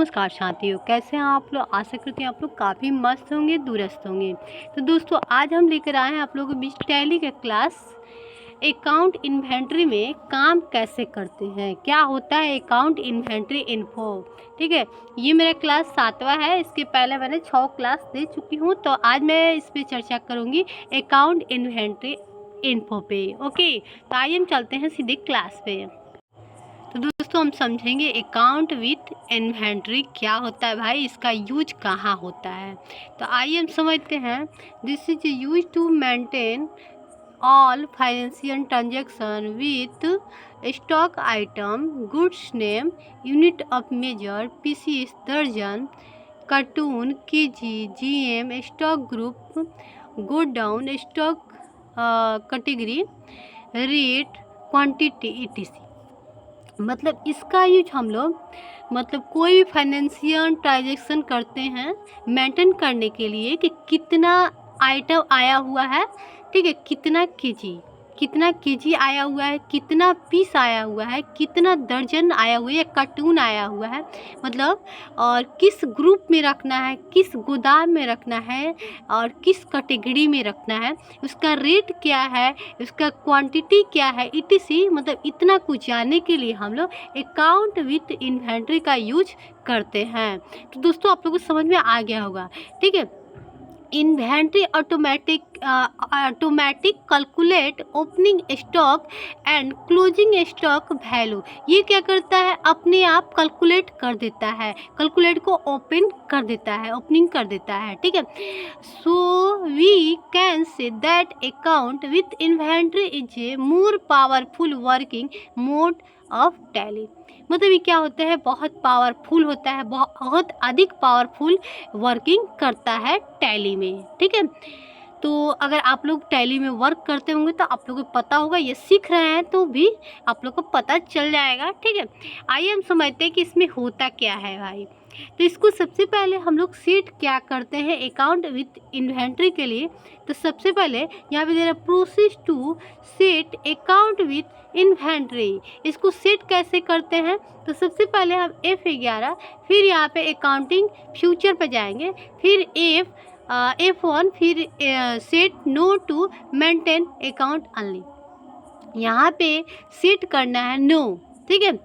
नमस्कार साथियों, कैसे हैं आप लोग। आशा करते हैं आप लोग काफ़ी मस्त होंगे, दुरुस्त होंगे। तो दोस्तों आज हम लेकर आए हैं आप लोगों के बीच टैली का क्लास। अकाउंट इन्वेंट्री में काम कैसे करते हैं, क्या होता है अकाउंट इन्वेंट्री इन्फो। ठीक है, ये मेरा क्लास 7वां है। इसके पहले मैंने 6 क्लास दे चुकी हूँ, तो आज मैं इस पर चर्चा करूँगी अकाउंट इन्वेंट्री इन्फो पे। ओके, तो आइए हम चलते हैं सीधे क्लास पे। तो दोस्तों हम समझेंगे अकाउंट विथ इन्वेंट्री क्या होता है भाई, इसका यूज कहाँ होता है। तो आइए हम समझते हैं। This is use to maintain all financial transaction with stock item, goods name, unit of measure, pieces, दर्जन, carton, KG, GM, stock group, godown, stock category, rate, quantity etc। मतलब इसका यूज हम लोग कोई भी फाइनेंशियल ट्रांजैक्शन करते हैं मेंटेन करने के लिए कि कितना आइटम आया हुआ है, ठीक है, कितना केजी आया हुआ है, कितना पीस आया हुआ है, कितना दर्जन आया हुआ है या कार्टून आया हुआ है, और किस ग्रुप में रखना है, किस गोदाम में रखना है और किस कैटेगरी में रखना है, उसका रेट क्या है, उसका क्वांटिटी क्या है etc। इतना कुछ जानने के लिए हम लोग अकाउंट विथ इन्वेंट्री का यूज करते हैं। तो दोस्तों आप लोगों को समझ में आ गया होगा, ठीक है। Inventory automatic calculate opening stock and closing stock value. ये क्या करता है, अपने आप कैलकुलेट कर देता है, कैलकुलेट को ओपन कर देता है, ओपनिंग कर देता है, ठीक है। So we can say that account with inventory is a more powerful working mode of Tally. ये क्या होता है, बहुत पावरफुल होता है, बहुत अधिक पावरफुल वर्किंग करता है टैली में, ठीक है। तो अगर आप लोग टैली में वर्क करते होंगे तो आप लोगों को पता होगा, ये सीख रहे हैं तो भी आप लोग को पता चल जाएगा, ठीक है। आइए हम समझते हैं कि इसमें होता क्या है भाई। तो इसको सबसे पहले हम लोग सेट क्या करते हैं अकाउंट विथ इन्वेंट्री के लिए। तो सबसे पहले यहाँ पे दे रहा process to set account with inventory. इसको सेट कैसे करते हैं, तो सबसे पहले हम F11, फिर यहाँ पे अकाउंटिंग फ्यूचर पे जाएंगे, फिर F1, फिर set no to maintain account only. यहाँ पे सेट करना है नो, ठीक है,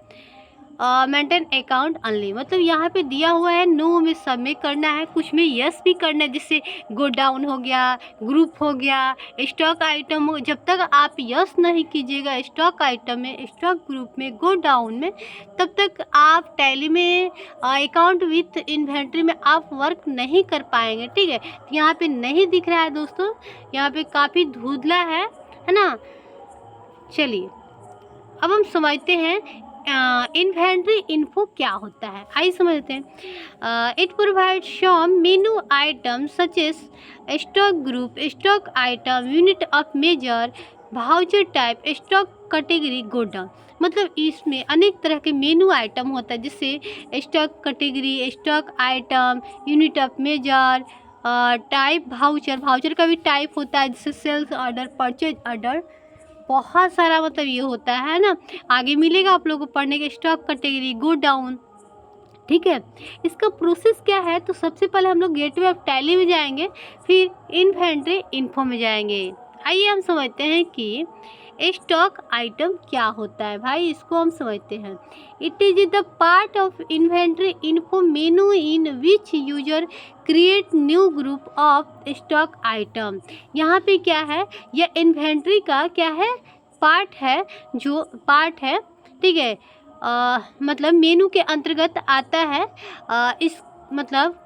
मेंटेन अकाउंट ओनली। यहाँ पे दिया हुआ है नो में सब में करना है, कुछ में यस भी करना है, जिससे गोडाउन हो गया, ग्रुप हो गया, स्टॉक आइटम हो। जब तक आप यस नहीं कीजिएगा स्टॉक आइटम में, स्टॉक ग्रुप में, गोडाउन में, तब तक आप टैली में अकाउंट विथ इन्वेंट्री में आप वर्क नहीं कर पाएंगे, ठीक है। यहाँ पे नहीं दिख रहा है दोस्तों, यहाँ पे काफ़ी धुंधला है ना। चलिए अब हम समझते हैं इन्वेंट्री इन्फो क्या होता है, आइए समझते हैं। It provide some menu item such as stock group, stock item, unit of measure, voucher type, stock category, godown. इसमें अनेक तरह के मेनू आइटम होता है, जिससे stock category, stock item, unit of measure, type, voucher का भी टाइप होता है, जैसे सेल्स ऑर्डर, परचेज ऑर्डर, बहुत सारा ये होता है ना। आगे मिलेगा आप लोगों को पढ़ने के, स्टॉक कैटेगरी, गोडाउन, ठीक है। इसका प्रोसेस क्या है, तो सबसे पहले हम लोग गेटवे ऑफ टैली में जाएंगे, फिर इन्वेंट्री इन्फो में जाएंगे। आइए हम समझते हैं कि स्टॉक आइटम क्या होता है भाई, इसको हम समझते हैं। It is the part of inventory info menu in which user create new group of stock item. यहाँ पे क्या है, यह इन्वेंट्री का क्या है, पार्ट है, ठीक है। मेनू के अंतर्गत आता है। इस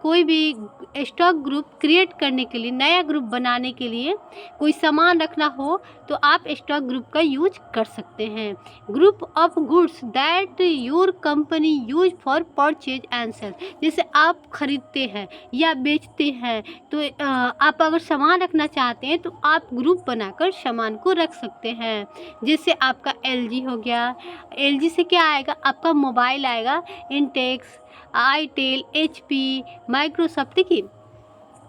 कोई भी स्टॉक ग्रुप क्रिएट करने के लिए, नया ग्रुप बनाने के लिए कोई सामान रखना हो तो आप स्टॉक ग्रुप का यूज कर सकते हैं। Group of goods that your company use for purchase and sale. जैसे आप खरीदते हैं या बेचते हैं, तो आप अगर सामान रखना चाहते हैं तो आप ग्रुप बनाकर सामान को रख सकते हैं। जैसे आपका LG हो गया, LG से क्या आएगा, आपका मोबाइल आएगा, इंटेक्स, आईटेल, HP, माइक्रोसॉफ्ट, ठीक है।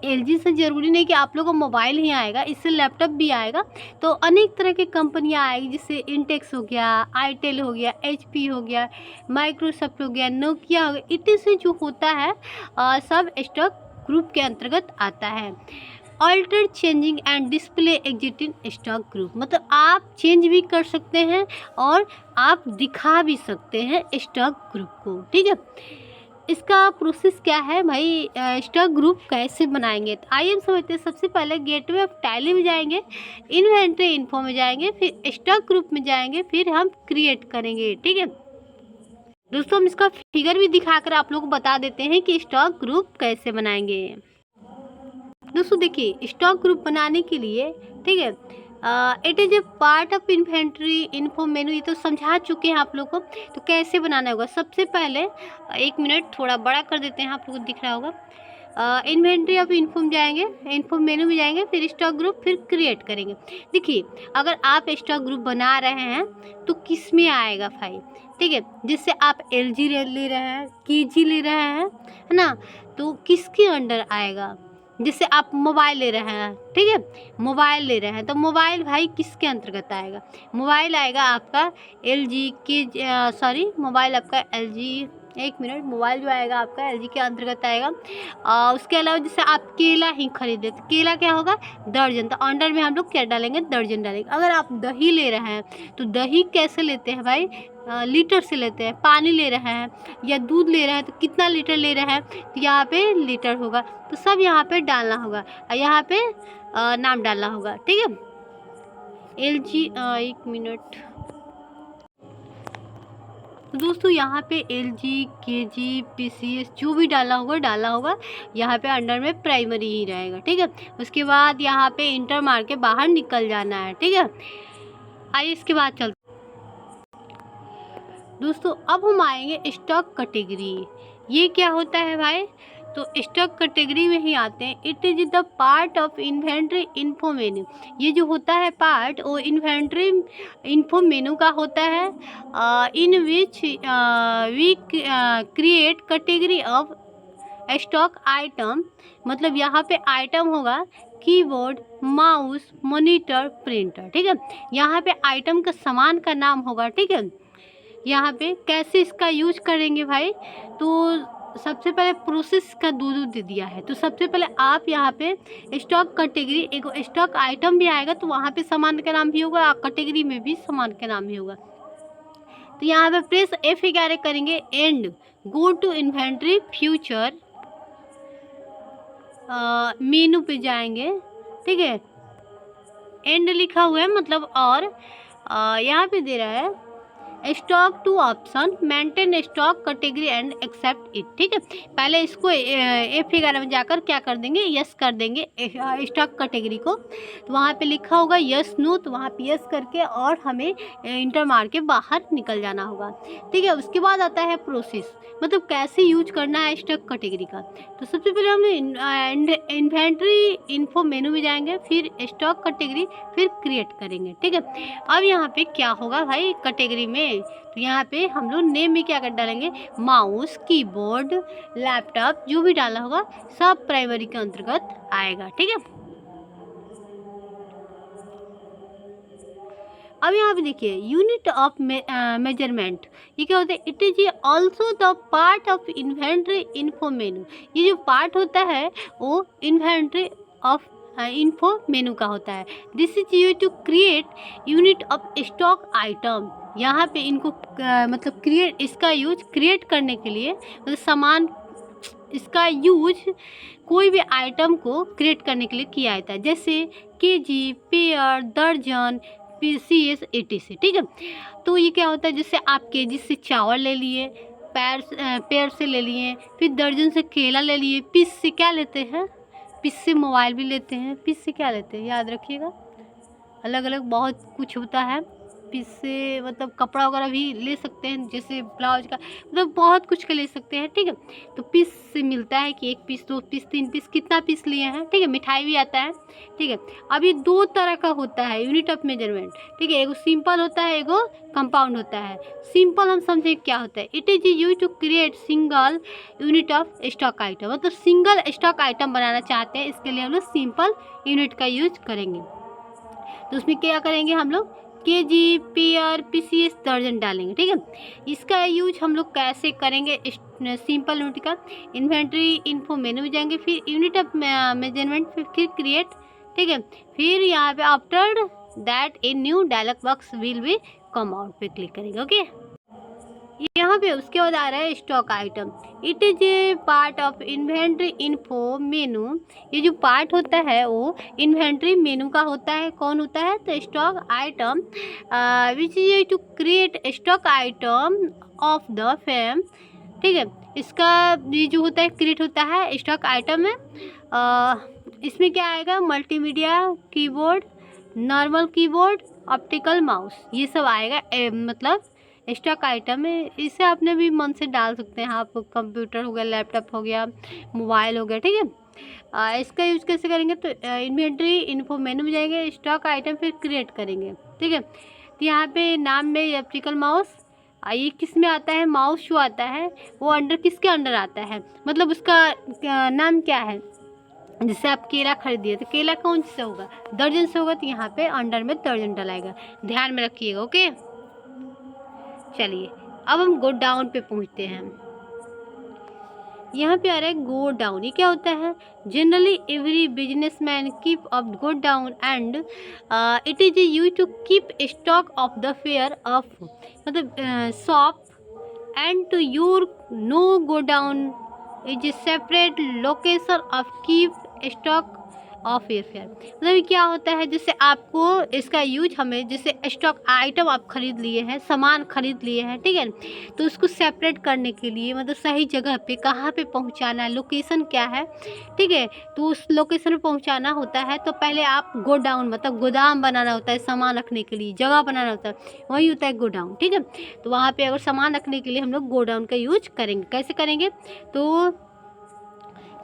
एलजी से ज़रूरी नहीं कि आप लोग को मोबाइल ही आएगा, इससे लैपटॉप भी आएगा। तो अनेक तरह की कंपनियाँ आएगी, जैसे इंटेक्स हो गया, आईटेल हो गया, एचपी हो गया, माइक्रोसॉफ्ट हो गया, नोकिया हो गया, इत्यादि जो होता है सब स्टॉक ग्रुप के अंतर्गत आता है। Alter changing and display existing stock group, मतलब आप चेंज भी कर सकते हैं और आप दिखा भी सकते हैं स्टॉक ग्रुप को, ठीक है। इसका प्रोसेस क्या है भाई, स्टॉक ग्रुप कैसे बनाएंगे, तो आइए हम समझते हैं। सबसे पहले गेटवे ऑफ टैली में जाएंगे, इन्वेंट्री इन्फो में जाएंगे, फिर स्टॉक ग्रुप में जाएंगे, फिर हम क्रिएट करेंगे, ठीक है। दोस्तों हम इसका फिगर भी दिखाकर आप लोगों को बता देते हैं कि स्टॉक ग्रुप कैसे बनाएंगे। दोस्तों देखिए, स्टॉक ग्रुप बनाने के लिए, ठीक है, it is a part of inventory info menu, ये तो समझा चुके हैं आप लोग को। तो कैसे बनाना होगा, सबसे पहले 1 मिनट थोड़ा बड़ा कर देते हैं, आप लोग को दिख रहा होगा। इन्वेंट्री ऑफ इन्फो में जाएंगे, इन्फो मेनू में जाएंगे, फिर स्टॉक ग्रुप, फिर क्रिएट करेंगे। देखिए, अगर आप स्टॉक ग्रुप बना रहे हैं तो किस में आएगा फाइल, ठीक है। जिससे आप एलजी ले रहे हैं, केजी ले रहे हैं, है ना, तो किसके अंडर आएगा। जैसे आप मोबाइल ले रहे हैं, ठीक है, मोबाइल ले रहे हैं तो मोबाइल भाई किसके अंतर्गत आएगा, मोबाइल आएगा आपका एलजी के, सॉरी मोबाइल आपका एलजी, 1 मिनट, मोबाइल जो आएगा आपका एलजी के अंतर्गत आएगा। उसके अलावा जैसे आप केला ही खरीदे तो केला क्या होगा, दर्जन, तो अंडर में हम लोग क्या डालेंगे, दर्जन डालेंगे। अगर आप दही ले रहे हैं तो दही कैसे लेते हैं भाई, लीटर से लेते हैं। पानी ले रहे हैं या दूध ले रहे हैं तो कितना लीटर ले रहे हैं, तो यहाँ पे लीटर होगा, तो सब यहाँ पे डालना होगा और यहाँ पे नाम डालना होगा, ठीक है। एलजी, 1 मिनट, तो दोस्तों यहाँ पे एलजी, केजी, पीसीएस जो भी डालना होगा, यहाँ पे अंडर में प्राइमरी ही रहेगा, ठीक है। उसके बाद यहाँ पे इंटर मार के बाहर निकल जाना है, ठीक है। आइए इसके बाद चलते दोस्तों, अब हम आएंगे स्टॉक कैटेगरी। ये क्या होता है भाई, तो स्टॉक कैटेगरी में ही आते हैं। It is the part of inventory info menu, ये जो होता है पार्ट वो इन्वेंट्री इन्फो मेनू का होता है, in which we create category of stock item, मतलब यहाँ पे आइटम होगा कीबोर्ड, माउस, मॉनिटर, प्रिंटर, ठीक है। यहाँ पे आइटम का सामान का नाम होगा, ठीक है। यहाँ पे कैसे इसका यूज करेंगे भाई, तो सबसे पहले प्रोसेस का दो दे दिया है। तो सबसे पहले आप यहाँ पे स्टॉक कैटेगरी, एक स्टॉक आइटम भी आएगा तो वहाँ पे सामान का नाम भी होगा और कैटेगरी में भी सामान का नाम भी होगा। तो यहाँ पे प्रेस F11 करेंगे, and go to inventory future, menu पे जाएंगे, ठीक है। एंड लिखा हुआ है मतलब, और यहाँ पे दे रहा है stock two option, maintain stock category and accept it, ठीक है। पहले इसको F11 में जाकर क्या कर देंगे, यस कर देंगे स्टॉक कैटेगरी को। तो वहाँ पे लिखा होगा यस नो, तो वहाँ पे यस करके और हमें इंटर मार के बाहर निकल जाना होगा, ठीक है। उसके बाद आता है प्रोसेस, मतलब कैसे यूज करना है स्टॉक कैटेगरी का। तो सबसे पहले हम इन्वेंट्री इन्फो मेनू में जाएंगे, फिर स्टॉक कैटेगरी, फिर क्रिएट करेंगे, ठीक है। अब यहाँ पे क्या होगा भाई कैटेगरी में, तो यहाँ पे हम लोग नेम में क्या कर डालेंगे, माउस, कीबोर्ड, लैपटॉप, जो भी डाला होगा सब प्राइमरी के अंतर्गत आएगा, ठीक है। अब यहाँ पे देखिए यूनिट ऑफ मेजरमेंट, ये क्या होता है, it is also the part of inventory info menu. ये जो पार्ट होता है वो इन्वेंट्री ऑफ इन्फो मेनू का होता है। This is you to create unit of stock item. यहाँ पे इनको मतलब क्रिएट, इसका यूज क्रिएट करने के लिए, मतलब सामान, इसका यूज कोई भी आइटम को क्रिएट करने के लिए किया जाता है, जैसे केजी, पेयर, दर्जन, पीसीएस, एटीसी, ठीक है। तो ये क्या होता है, जैसे आप केजी से चावल ले लिए, पेयर से ले लिए, फिर दर्जन से केला ले लिए, पीस से क्या लेते हैं, पीस से मोबाइल भी लेते हैं, पीस से क्या लेते हैं, याद रखिएगा, अलग अलग बहुत कुछ होता है। पीस से मतलब कपड़ा वगैरह भी ले सकते हैं, जैसे ब्लाउज का, मतलब बहुत कुछ का ले सकते हैं, ठीक है। तो पीस से मिलता है कि 1 पीस, 2 पीस, 3 पीस, कितना पीस लिए हैं, ठीक है। मिठाई भी आता है, ठीक है। अब ये 2 तरह का होता है यूनिट ऑफ मेजरमेंट, ठीक है। एगो सिंपल होता है, एगो कंपाउंड होता है। सिंपल हम समझें क्या होता है। It is use to create single unit of stock item, मतलब सिंगल स्टॉक आइटम बनाना चाहते हैं, इसके लिए हम लोग सिंपल यूनिट का यूज करेंगे। तो उसमें क्या करेंगे हम लोग, केजी, पेयर, पीसीएस, दर्जन डालेंगे, ठीक है। इसका यूज हम लोग कैसे करेंगे, सिंपल यूनिट का इन्वेंट्री इन्फो मेनू में जाएंगे, फिर यूनिट ऑफ मेजरमेंट, फिर क्रिएट, ठीक है। फिर यहाँ पे after that a new dialog box will be come out पे क्लिक करेंगे, ओके। यहाँ पे उसके बाद आ रहा है stock item. It is a part of inventory info menu. ये जो पार्ट होता है वो इन्वेंट्री मेनू का होता है। कौन होता है, तो stock item which is to create stock item of the firm, ठीक है। इसका ये जो होता है क्रिएट होता है स्टॉक आइटम में। इसमें क्या आएगा, multimedia keyboard, normal keyboard, optical mouse, ये सब आएगा। मतलब स्टॉक आइटम है, इसे आपने भी मन से डाल सकते हैं आप, कंप्यूटर हो गया, लैपटॉप हो गया, मोबाइल हो गया, ठीक है। इसका यूज़ कैसे करेंगे, तो इन्वेंट्री इन्फो मेनू में जाएंगे, स्टॉक आइटम, फिर क्रिएट करेंगे, ठीक है। तो यहाँ पे नाम में ऑप्टिकल माउस, ये किस में आता है, माउस जो आता है वो अंडर किसके अंडर आता है, मतलब उसका नाम क्या है। जैसे आप केला खरीदिए तो केला कौन से होगा, दर्जन से होगा, तो यहाँ पे अंडर में दर्जन डलाएगा, ध्यान में रखिएगा, ओके। चलिए अब हम गो डाउन पे पहुँचते हैं। यहाँ पे आ रहा है गो डाउन। ये क्या होता है, generally every businessman keep up godown and it is use to keep stock of the fair of, मतलब shop and to your know godown is separate location of keep stock of a fair. मतलब क्या होता है, जैसे आपको इसका use हमें, जैसे स्टॉक आइटम आप खरीद लिए हैं, सामान खरीद लिए हैं, ठीक है, तो उसको सेपरेट करने के लिए, मतलब सही जगह पे कहाँ पे पहुंचाना है, लोकेशन क्या है, ठीक है, तो उस लोकेशन पे पहुंचाना होता है तो पहले आप गोडाउन, मतलब गोदाम बनाना होता है, सामान रखने के लिए जगह बनाना होता है, वही होता है गोडाउन, ठीक है। तो वहाँ पे अगर सामान रखने के लिए हम लोग गोडाउन का यूज करेंगे। कैसे करेंगे, तो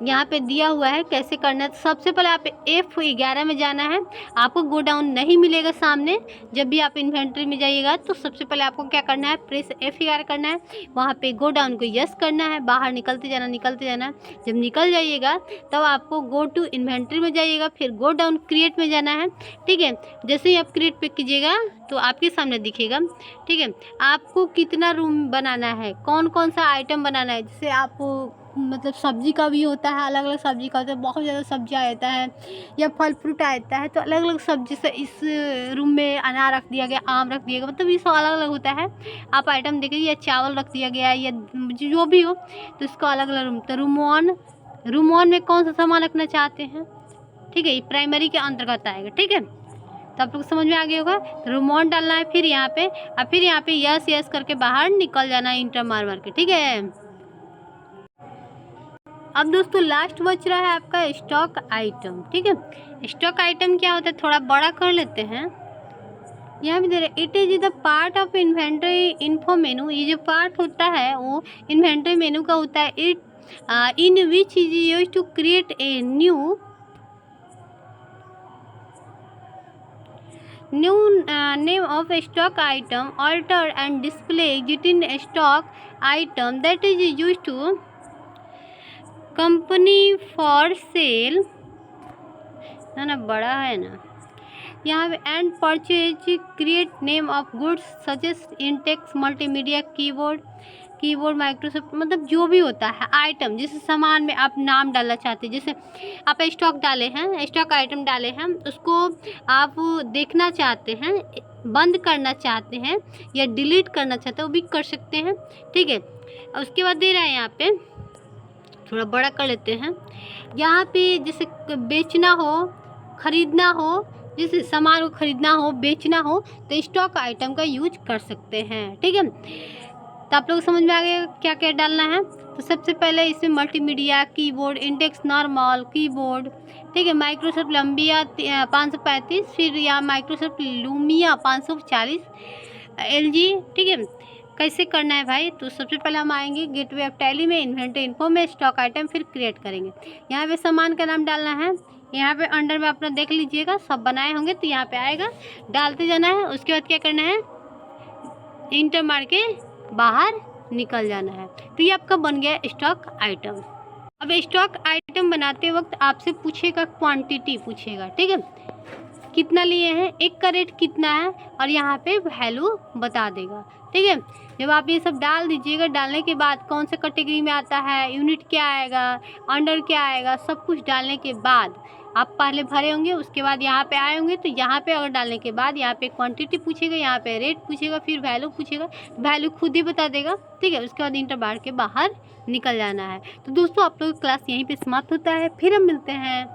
यहाँ पे दिया हुआ है कैसे करना है। तो सबसे पहले आप F11 में जाना है, आपको गोडाउन नहीं मिलेगा सामने। जब भी आप इन्वेंट्री में जाइएगा तो सबसे पहले आपको क्या करना है, प्रेस F11 करना है, वहाँ पे गोडाउन को यस करना है, बाहर निकलते जाना। जब निकल जाइएगा तब आपको गो टू इन्वेंट्री में जाइएगा, फिर गोडाउन क्रिएट में जाना है, ठीक है। जैसे ही आप क्रिएट पे कीजिएगा तो आपके सामने दिखेगा, ठीक है। आपको कितना रूम बनाना है, कौन कौन सा आइटम बनाना है, जैसे आप मतलब सब्जी का भी होता है, अलग अलग सब्जी का होता है, बहुत ज़्यादा सब्जी आ जाता है या फल फ्रूट आ जाता है, तो अलग अलग सब्जी से इस रूम में अनार रख दिया गया, आम रख दिया गया, मतलब ये सब अलग अलग होता है। आप आइटम देखिए, या चावल रख दिया गया या जो भी हो, तो इसको अलग अलग रूम। तो रूम वन में कौन सा सामान रखना चाहते हैं, ठीक है, ये प्राइमरी के अंतर्गत आएगा, ठीक है। तो आप लोग समझ में आ गया होगा। तो रूम वन डालना है, फिर यहाँ पे और फिर यहाँ पे यस करके बाहर निकल जाना है, इंटर मार के, ठीक है। अब दोस्तों लास्ट बच रहा है आपका स्टॉक आइटम, ठीक है। स्टॉक आइटम क्या होता है, थोड़ा बड़ा कर लेते हैं। यहाँ पे दे रहे it is the part of inventory info menu. ये जो पार्ट होता है वो इन्वेंट्री मेनू का होता है। It in which is use to create a new name of a stock item, alter and display existing stock item that is used to company for sale, ना बड़ा है ना यहाँ पे, and purchase create name of goods suggest Intex multimedia keyboard Microsoft, मतलब जो भी होता है आइटम, जैसे सामान में आप नाम डालना चाहते हैं, जैसे आप स्टॉक डाले हैं, स्टॉक आइटम डाले हैं, उसको आप देखना चाहते हैं, बंद करना चाहते हैं या डिलीट करना चाहते हैं, वो भी कर सकते हैं, ठीक है। उसके बाद दे रहे हैं यहाँ पे, थोड़ा बड़ा कर लेते हैं। यहाँ पे जैसे बेचना हो, खरीदना हो, जैसे सामान को खरीदना हो, बेचना हो, तो स्टॉक आइटम का यूज कर सकते हैं, ठीक है। तो आप लोग समझ में आ गए क्या क्या डालना है। तो सबसे पहले इसमें multimedia, keyboard, index normal, keyboard, ठीक है, माइक्रोसॉफ्ट लम्बिया 535, फिर यहाँ माइक्रोसॉफ्ट लूमिया 540, LG, ठीक है। कैसे करना है भाई, तो सबसे पहले हम आएंगे गेटवे ऑफ टैली में, इन्वेंटरी इन्फो में, स्टॉक आइटम, फिर क्रिएट करेंगे। यहाँ पे सामान का नाम डालना है, यहाँ पे अंडर में अपना देख लीजिएगा, सब बनाए होंगे तो यहाँ पे आएगा, डालते जाना है। उसके बाद क्या करना है, इंटर मार के बाहर निकल जाना है। तो ये आपका बन गया स्टॉक आइटम। अब स्टॉक आइटम बनाते वक्त आपसे पूछेगा, क्वांटिटी पूछेगा, ठीक है, कितना लिए हैं, एक का रेट कितना है, और यहाँ पे वैल्यू बता देगा, ठीक है। जब आप ये सब डाल दीजिएगा, डालने के बाद कौन से कैटेगरी में आता है, यूनिट क्या आएगा, अंडर क्या आएगा, सब कुछ डालने के बाद आप पहले भरे होंगे, उसके बाद यहाँ पे आए होंगे, तो यहाँ पे अगर डालने के बाद यहाँ पे क्वांटिटी पूछेगा, यहाँ पे रेट पूछेगा, फिर वैल्यू पूछेगा, वैल्यू खुद ही बता देगा, ठीक है। उसके बाद इंटर बार के बाहर निकल जाना है। तो दोस्तों आप लोग क्लास यहीं पे समाप्त होता है, फिर हम मिलते हैं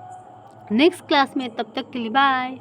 नेक्स्ट क्लास में, तब तक के लिए बाय।